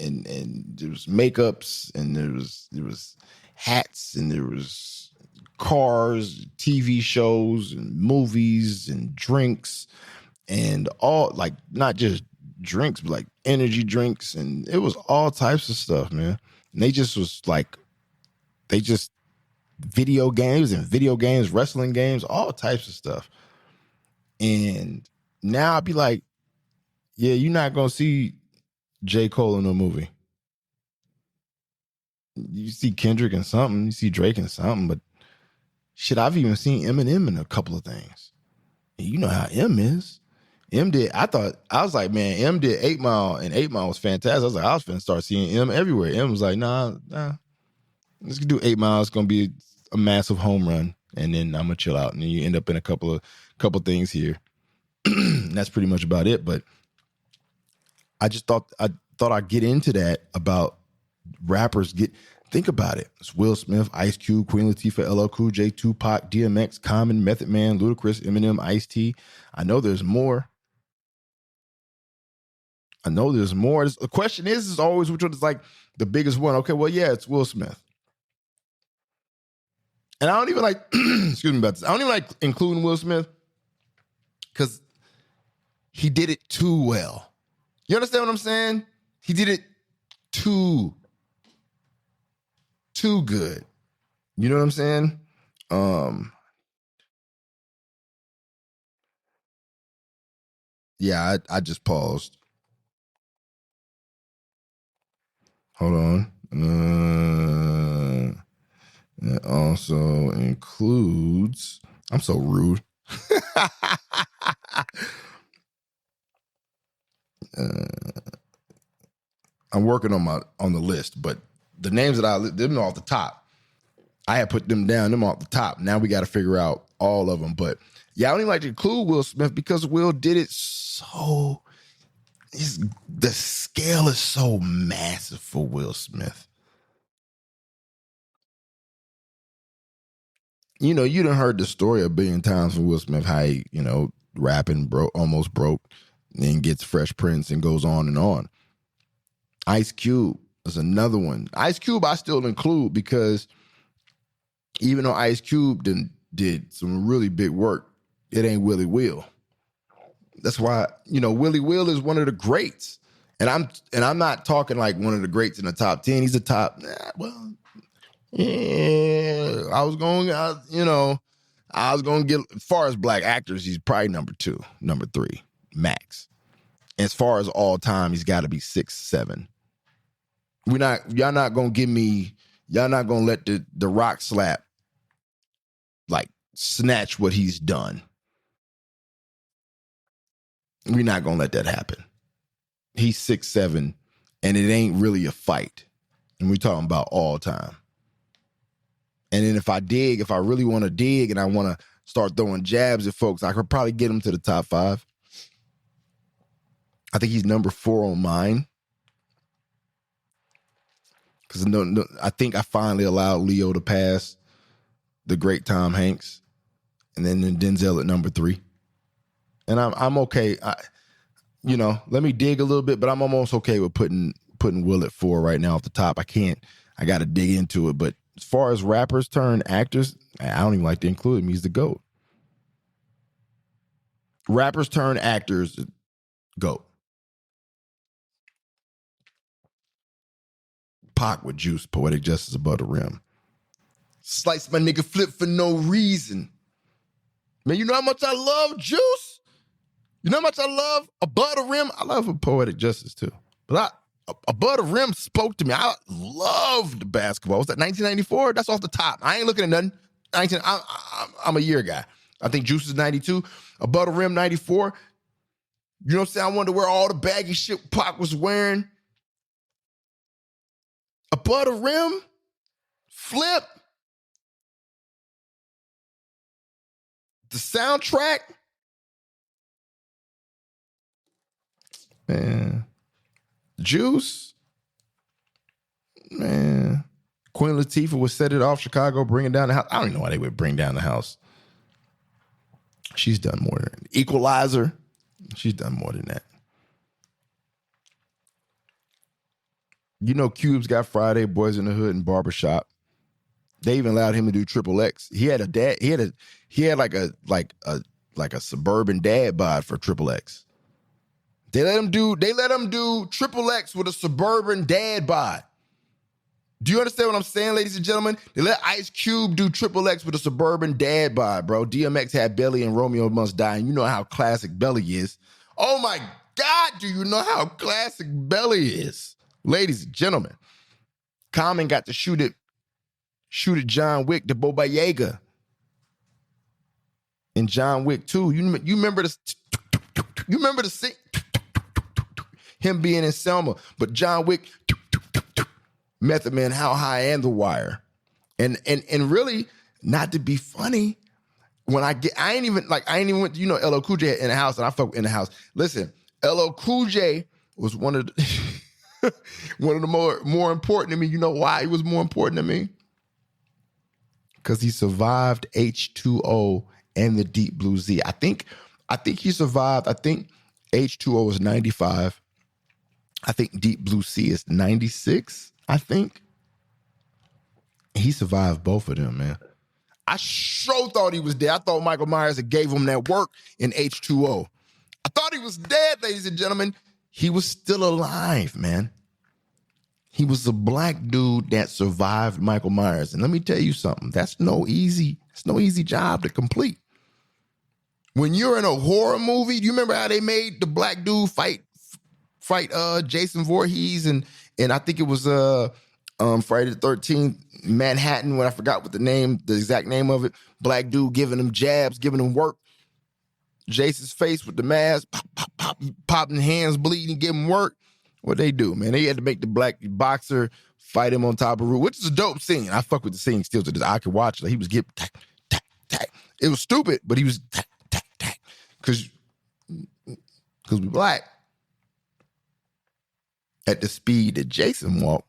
there was makeups and there was hats and there was cars, TV shows and movies and drinks and all, like not just drinks, but like energy drinks, and it was all types of stuff, man. And they just video games, wrestling games, all types of stuff. And now I'd be like, Yeah, you're not gonna see J. Cole in a movie. You see Kendrick in something, you see Drake in something, but shit, I've even seen Eminem in a couple of things. And you know how M is. I was like, man, M did 8 Mile, and 8 Mile was fantastic. I was like, I was finna start seeing M everywhere. M was like, nah, let's do 8 Mile. It's gonna be a massive home run, and then I'm gonna chill out. And then you end up in a couple things here. That's pretty much about it. But I just thought I'd get into that about rappers. Think about it. It's Will Smith, Ice Cube, Queen Latifah, LL Cool J, Tupac, DMX, Common, Method Man, Ludacris, Eminem, Ice-T. I know there's more. The question is always which one is like the biggest one. Okay, well, yeah, it's Will Smith. And I don't even like, excuse me about this. I don't even like including Will Smith because he did it too well. You understand what I'm saying? He did it too good. You know what I'm saying? Yeah, I just paused. Hold on. It also includes. I'm so rude. I'm working on the list, but the names that them off the top. I had put them down, them off the top. Now we got to figure out all of them. But yeah, I don't even like to include Will Smith because Will did it so. The scale is so massive for Will Smith. You know, you done heard the story a billion times from Will Smith, how he, rapping almost broke, then gets Fresh Prince and goes on and on. Ice Cube is another one. Ice Cube I still include because even though Ice Cube did some really big work, it ain't Willie Will. That's why, Willie Will is one of the greats. And I'm not talking like one of the greats in the top 10. He's a top, I was going to get, as far as black actors, he's probably number 2, number 3, max. As far as all time, he's got to be 6, 7. Y'all not going to let the rock slap, like, snatch what he's done. We're not going to let that happen. He's 6, 7, and it ain't really a fight. And we're talking about all time. And then if I really want to dig and I want to start throwing jabs at folks, I could probably get him to the top 5. I think he's number 4 on mine. Because I think I finally allowed Leo to pass the great Tom Hanks. And then Denzel at number 3. And I'm okay. Let me dig a little bit, but I'm almost okay with putting Will at 4 right now off the top. I got to dig into it. But as far as rappers turn actors, I don't even like to include him. He's the GOAT. Rappers turn actors, GOAT. Pac with Juice, Poetic Justice Above the Rim. Slice my nigga Flip for no reason. Man, you know how much I love Juice? You know how much I love Above the Rim? I love Poetic Justice too. But Above the Rim spoke to me. I loved basketball. Was that 1994? That's off the top. I ain't looking at nothing. I'm a year guy. I think Juice is 92. Above the Rim, 94. You know what I'm saying? I wonder where all the baggy shit Pac was wearing. Above the Rim, Flip, the soundtrack. Man. Juice. Man. Queen Latifah would set it off Chicago, bring it down the house. I don't even know why they would bring down the house. She's done more than that. Equalizer. She's done more than that. Cube's got Friday, Boys in the Hood, and Barbershop. They even allowed him to do Triple X. He had a dad. He had like a suburban dad bod for Triple X. They let him do Triple X with a suburban dad bod. Do you understand what I'm saying, ladies and gentlemen? They let Ice Cube do Triple X with a suburban dad bod, bro. DMX had Belly and Romeo Must Die, and you know how classic Belly is. Oh my God, do you know how classic Belly is? Ladies and gentlemen, Common got to shoot at John Wick, the Baba Yaga in John Wick 2. You remember the scene? Him being in Selma, but John Wick, Method Man, How High, and The Wire. And really, not to be funny, I ain't even went to, LL Cool J in the house, and I fuck in the house. Listen, LL Cool J was one of the more important to me. You know why he was more important to me? Because he survived H2O and the Deep Blue Z. I think he survived. I think H2O is 95. I think Deep Blue Sea is 96, I think. He survived both of them, man. I sure thought he was dead. I thought Michael Myers had gave him that work in H2O. I thought he was dead, ladies and gentlemen. He was still alive, man. He was a black dude that survived Michael Myers. And let me tell you something. That's no easy job to complete. When you're in a horror movie, do you remember how they made the black dude fight Jason Voorhees and I think it was Friday the 13th, Manhattan, when I forgot what the exact name of it. Black dude giving him jabs, giving him work. Jason's face with the mask, popping hands bleeding, give him work. What'd they do, man? They had to make the black boxer fight him on top of a roof, which is a dope scene. I fuck with the scene still to this. I could watch it. He was getting tack, tack, tack. It was stupid, but he was tack, tack, tack. Because we black. At the speed that Jason walked,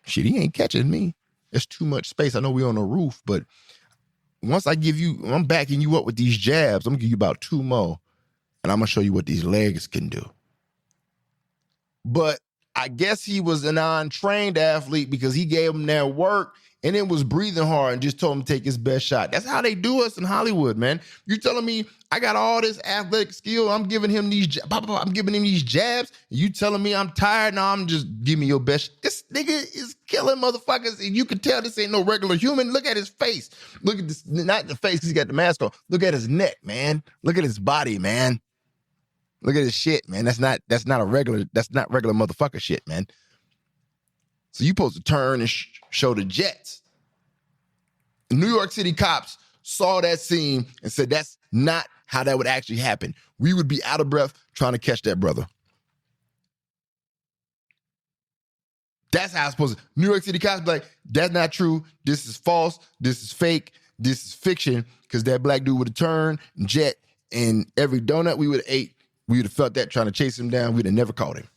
shit, he ain't catching me. There's too much space. I know we're on a roof, but once I'm backing you up with these jabs, I'm gonna give you about 2 more, and I'm gonna show you what these legs can do. But I guess he was an untrained athlete because he gave him that work and it was breathing hard and just told him to take his best shot. That's how they do us in Hollywood, man. You're telling me I got all this athletic skill. I'm giving him these jabs. And you telling me I'm tired? No, I'm just giving me your best. This nigga is killing motherfuckers. And you can tell this ain't no regular human. Look at his face. Look at this, not the face because he got the mask on. Look at his neck, man. Look at his body, man. Look at his shit, man. That's not regular motherfucker shit, man. So you supposed to turn and show the jets. New York City cops saw that scene and said that's not how that would actually happen. We would be out of breath trying to catch that brother. That's how it's supposed to. New York City cops be like, that's not true. This is false. This is fake. This is fiction. Because that black dude would have turned and jet, and every donut we would have ate, we would have felt that trying to chase him down. We'd have never caught him.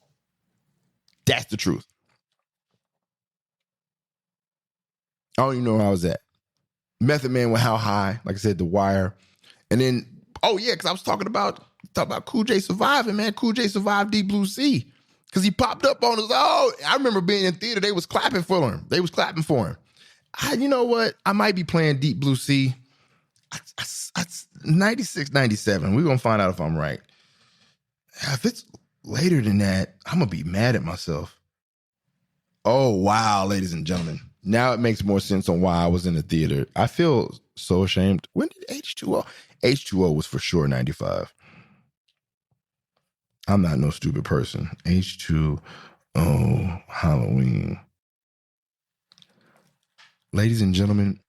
That's the truth. I don't even know where I was at. Method Man with How High, like I said, The Wire. And then, because I was talking about Cool J surviving, man. Cool J survived Deep Blue Sea because he popped up on us. Oh, I remember being in theater. They was clapping for him. You know what? I might be playing Deep Blue Sea. 96, 97. We're going to find out if I'm right. If it's later than that, I'm going to be mad at myself. Oh, wow, ladies and gentlemen. Now it makes more sense on why I was in the theater. I feel so ashamed. When did H2O? H2O was for sure 95. I'm not no stupid person. H2O Halloween. Ladies and gentlemen,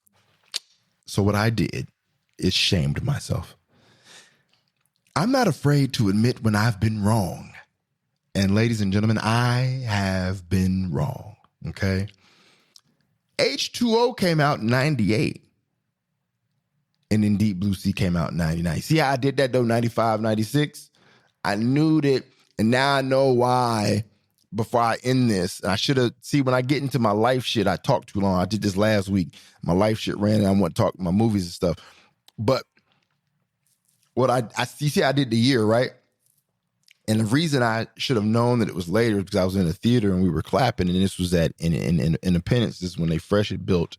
so what I did is shamed myself. I'm not afraid to admit when I've been wrong. And ladies and gentlemen, I have been wrong, okay? H2O came out in 98. And then Deep Blue Sea came out in 99. See how I did that though, 95, 96? I knew that, and now I know why before I end this. I should have, when I get into my life shit, I talked too long. I did this last week. My life shit ran and I want to talk my movies and stuff. But what you see, I did the year, right? And the reason I should have known that it was later is because I was in a theater and we were clapping, and this was at in Independence. This is when they freshly built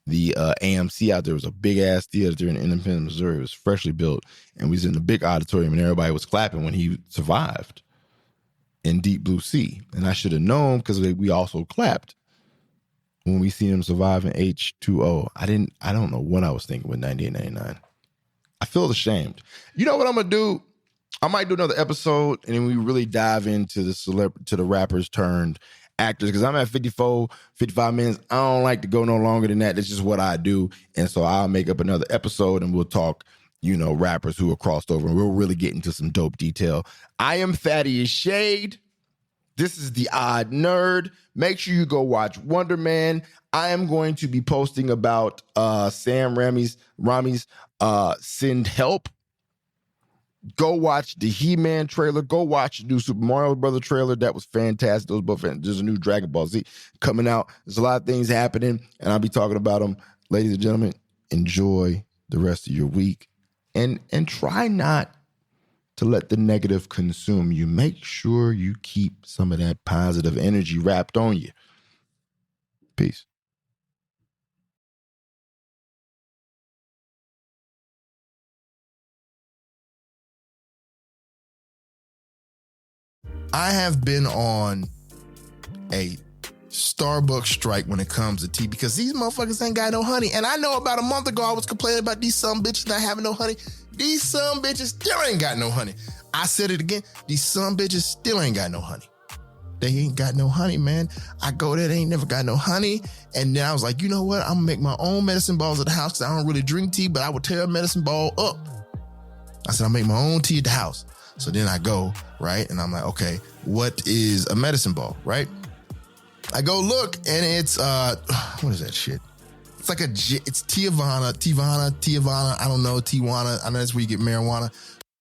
the AMC out there. It was a big ass theater in Independence, Missouri. It was freshly built, and we was in the big auditorium, and everybody was clapping when he survived in Deep Blue Sea. And I should have known because we also clapped when we seen him survive in H2O. I don't know what I was thinking with 98, 99. I feel ashamed. You know what I'm gonna do? I might do another episode and then we really dive into the rappers turned actors, because I'm at 54, 55 minutes. I don't like to go no longer than that. That's just what I do. And so I'll make up another episode and we'll talk, rappers who are crossed over, and we'll really get into some dope detail. I am Thaddeous Shade. This is The Odd Nerd. Make sure you go watch Wonder Man. I am going to be posting about Sam Raimi's Send Help. Go watch the He-Man trailer. Go watch the new Super Mario Brother trailer. That was fantastic. Those both. There's a new Dragon Ball Z coming out. There's a lot of things happening, and I'll be talking about them. Ladies and gentlemen, enjoy the rest of your week, and try not to let the negative consume you. Make sure you keep some of that positive energy wrapped on you. Peace. I have been on a Starbucks strike when it comes to tea, because these motherfuckers ain't got no honey. And I know about a month ago I was complaining about these some bitches not having no honey. These some bitches still ain't got no honey. I said it again. These some bitches still ain't got no honey. They ain't got no honey, man. I go there, they ain't never got no honey. And then I was like, you know what? I'm gonna make my own medicine balls at the house, because I don't really drink tea, but I would tear a medicine ball up. I said, I'll make my own tea at the house. So then I go, right? And I'm like, okay, what is a medicine ball, right? I go look, and it's, what is that shit? It's like it's Tijuana, I don't know, Tijuana. I know that's where you get marijuana.